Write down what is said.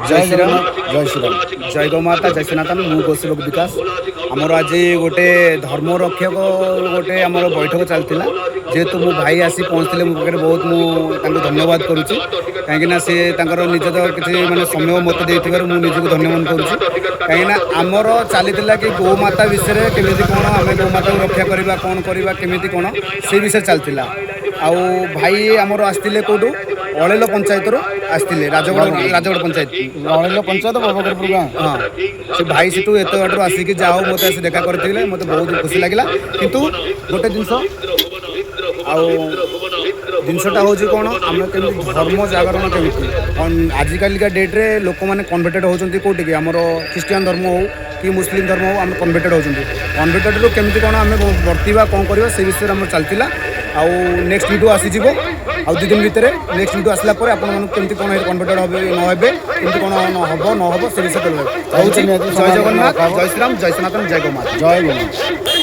जय श्रीराम जय श्रीराम जय गौमाता जय सनातन मु गोसेवक विकास आमर आज गोटे धर्म रक्षक गोटे आम बैठक चलता जेहेतु मो भाई आसी पहुँचते मो पाखे बहुत मुझे धन्यवाद करुच्ची कहीं सी निज किसी मानने समय मत देवर मुझे धन्यवाद करुच्ची कहीं आमर चलीला कि गौमाता विषय केमी कौन आम गौमाता को रक्षा करवा कौन करवा केमी कौन से विषय चलता आउ भाई आमर आसते कौटू अड़ेल पंचायत आसते राजगढ़ पंचायत अड़ेल पंचायत बाबाकरपुर गाँ हाँ से भाई से एत बाटर आसिक जाओ मत आस देखा करते मत बहुत खुशी लगे किंतु गोटे जिनस जिनसटा हूँ कौन आम कमी धर्म जागरण केमी आजिका डेट्रे लोक मैंने कन्वर्टेड होती कौटी कि आमर ख्रीष्टियान धर्म हो कि मुस्लिम धर्म हो आम कन्वर्टेड होती कन्वर्टेड रू केमी कौन आम वर्तवा कौन करवा से विषय आम चलता आउ नेक्स्ट वीडियो आसीज आउ 2 दिन भितर नेक्स्ट वीडियो आसला आपमती कौन कन्वर्टेड हे नहे केमती कौन हम न हम से विषय जय जगन्नाथ जय श्रीराम जय सनातन जय गौमाता जय गौमाता।